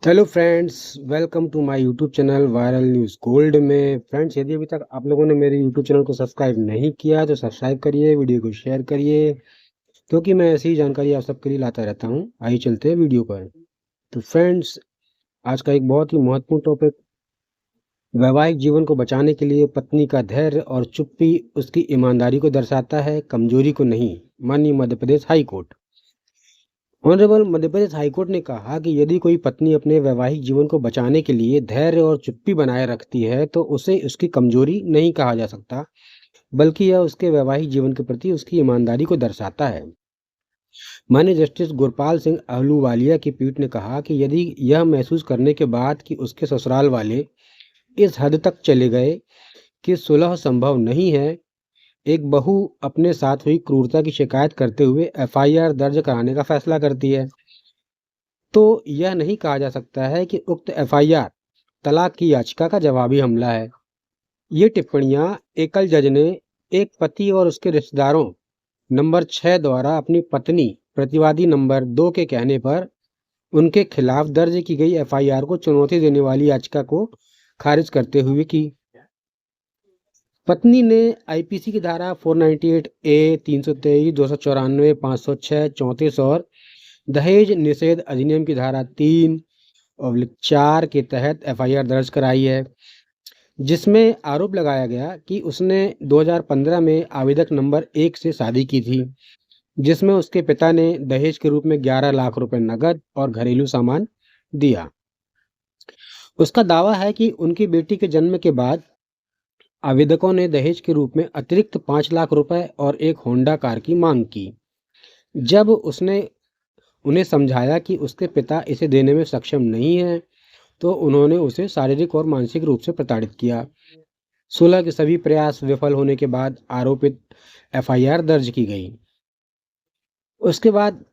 Hello friends, welcome to my YouTube channel viral news gold में। Friends, यदि अभी तक आप लोगों ने मेरे यूट्यूब चैनल को सब्सक्राइब नहीं किया तो सब्सक्राइब करिए, वीडियो को शेयर करिए, क्योंकि मैं ऐसी ही जानकारी आप सबके लिए लाता रहता हूं। आइए चलते हैं वीडियो पर। तो फ्रेंड्स, आज का एक बहुत ही महत्वपूर्ण टॉपिक, वैवाहिक जीवन को बचाने के लिए पत्नी का धैर्य और चुप्पी उसकी ईमानदारी को दर्शाता है, कमजोरी को नहीं। माननीय Madhya Pradesh high court. Honourable Madhya Pradesh high court ने कहा कि यदि कोई पत्नी अपने वैवाहिक जीवन को बचाने के लिए धैर्य और चुप्पी बनाए रखती है तो उसे उसकी कमजोरी नहीं कहा जा सकता, बल्कि यह उसके वैवाहिक जीवन के प्रति उसकी ईमानदारी को दर्शाता है। माननीय जस्टिस गुरपाल सिंह अहलूवालिया की पीठ ने कहा कि यदि यह महसूस करने के बाद कि उसके ससुराल वाले इस हद तक चले गए कि सुलह संभव नहीं है, एक बहू अपने साथ हुई क्रूरता की शिकायत करते हुए एफआईआर दर्ज कराने का फैसला करती है, तो यह नहीं कहा जा सकता है कि उक्त एफआईआर तलाक की याचिका का जवाबी हमला है। ये टिप्पणियां एकल जज ने एक पति और उसके रिश्तेदारों नंबर 6 द्वारा अपनी पत्नी प्रतिवादी नंबर 2 के कहने पर उनके खिलाफ दर्ज की गई एफआईआर को चुनौती देने वाली याचिका को खारिज करते हुए की। पत्नी ने आईपीसी की धारा 498 ए, 323, 294, 506, 34 और दहेज निषेध अधिनियम की धारा 3/4 के तहत एफआईआर दर्ज कराई है, जिसमें आरोप लगाया गया कि उसने 2015 में आवेदक नंबर 1 से शादी की थी, जिसमें उसके पिता ने दहेज के रूप में 11 लाख रुपए नकद और घरेलू सामान दिया। उसका दावा है कि उनकी बेटी के जन्म के बाद आवेदकों ने दहेज के रूप में अतिरिक्त 5 लाख रुपए और एक होंडा कार की मांग की। जब उसने उन्हें समझाया कि उसके पिता इसे देने में सक्षम नहीं है, तो उन्होंने उसे शारीरिक और मानसिक रूप से प्रताड़ित किया। सुलह के सभी प्रयास विफल होने के बाद आरोपित एफआईआर दर्ज की गई। उसके बाद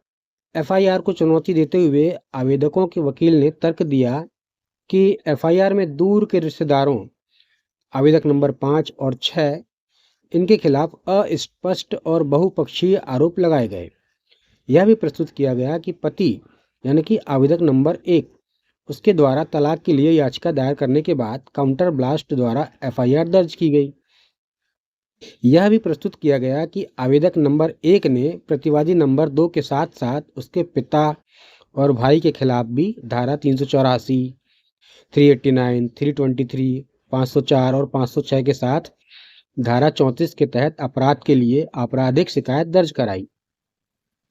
एफआईआर को चुनौती देते हुए आवेदकों के वकील ने तर्क दिया कि एफआईआर में दूर के रिश्तेदारों आवेदक नंबर 5 और 6 इनके खिलाफ अस्पष्ट और बहुपक्षीय आरोप लगाए गए। यह भी प्रस्तुत किया गया कि पति यानी कि आवेदक नंबर 1 उसके द्वारा तलाक के लिए याचिका दायर करने के बाद काउंटर ब्लास्ट द्वारा एफआईआर दर्ज की गई। यह भी प्रस्तुत किया गया कि आवेदक नंबर 1 ने प्रतिवादी नंबर 2 के साथ साथ उसके पिता और भाई के खिलाफ भी धारा 384, 389, 323, 504 और 506 के साथ धारा 34 के तहत अपराध के लिए आपराधिक शिकायत दर्ज कराई।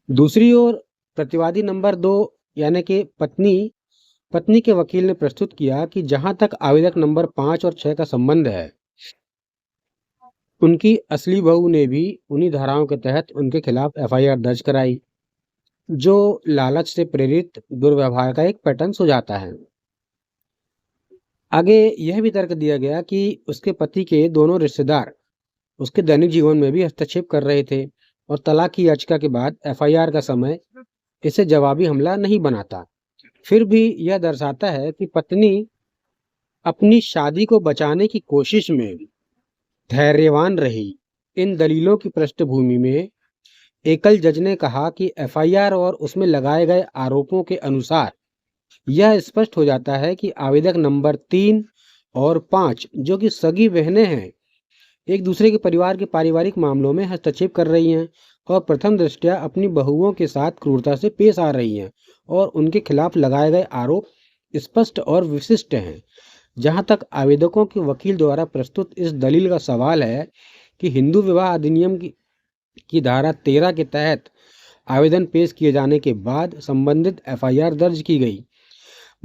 दूसरी ओर प्रतिवादी नंबर 2 यानी कि पत्नी के वकील ने प्रस्तुत किया कि जहां तक आवेदक नंबर 5 और 6 का संबंध है, उनकी असली बहू ने भी उन्हीं धाराओं के तहत उनके खिलाफ एफआईआर दर्ज कराई, जो लालच से प्रेरित दुर्व्यवहार का एक पैटर्न सुझाता है। आगे यह भी तर्क दिया गया कि उसके पति के दोनों रिश्तेदार उसके दैनिक जीवन में भी हस्तक्षेप कर रहे थे और तलाक की याचिका के बाद एफआईआर का समय इसे जवाबी हमला नहीं बनाता। फिर भी यह दर्शाता है कि पत्नी अपनी शादी को बचाने की कोशिश में धैर्यवान रही। इन दलीलों की पृष्ठभूमि में एकल जज ने कहा कि एफआईआर और उसमें लगाए गए आरोपों के अनुसार यह स्पष्ट हो जाता है कि आवेदक नंबर 3 और 5, जो कि सगी बहनें हैं, एक दूसरे के परिवार के पारिवारिक मामलों में हस्तक्षेप कर रही हैं और प्रथम दृष्टया अपनी बहुओं के साथ क्रूरता से पेश आ रही हैं, और उनके खिलाफ लगाए गए आरोप स्पष्ट और विशिष्ट हैं। जहां तक आवेदकों के वकील द्वारा प्रस्तुत इस दलील का सवाल है कि हिंदू विवाह अधिनियम की धारा 13 के तहत आवेदन पेश किए जाने के बाद संबंधित एफआईआर दर्ज की गई,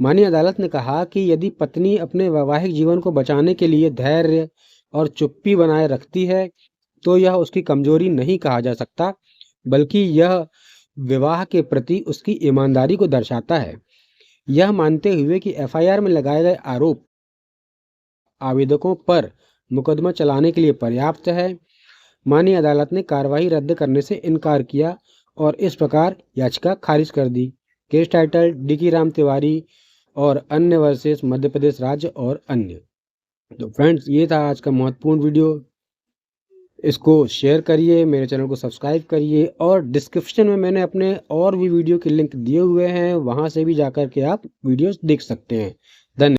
माननीय अदालत ने कहा कि यदि पत्नी अपने वैवाहिक जीवन को बचाने के लिए धैर्य और चुप्पी बनाए रखती है, तो यह उसकी कमजोरी नहीं कहा जा सकता, बल्कि यह विवाह के प्रति उसकी ईमानदारी को दर्शाता है। यह मानते हुए कि एफआईआर में लगाए गए आरोप आवेदकों पर मुकदमा चलाने के लिए पर्याप्त है, माननीय अदालत ने कार्रवाई रद्द करने से इनकार किया और इस प्रकार याचिका खारिज कर दी। Case title D Ram Tiwari और अन्य वर्सेस मध्य प्रदेश राज्य और अन्य। तो फ्रेंड्स, ये था आज का महत्वपूर्ण वीडियो। इसको शेयर करिए, मेरे चैनल को सब्सक्राइब करिए और डिस्क्रिप्शन में मैंने अपने और भी वीडियो के लिंक दिए हुए हैं, वहाँ से भी जाकर के आप वीडियोस देख सकते हैं।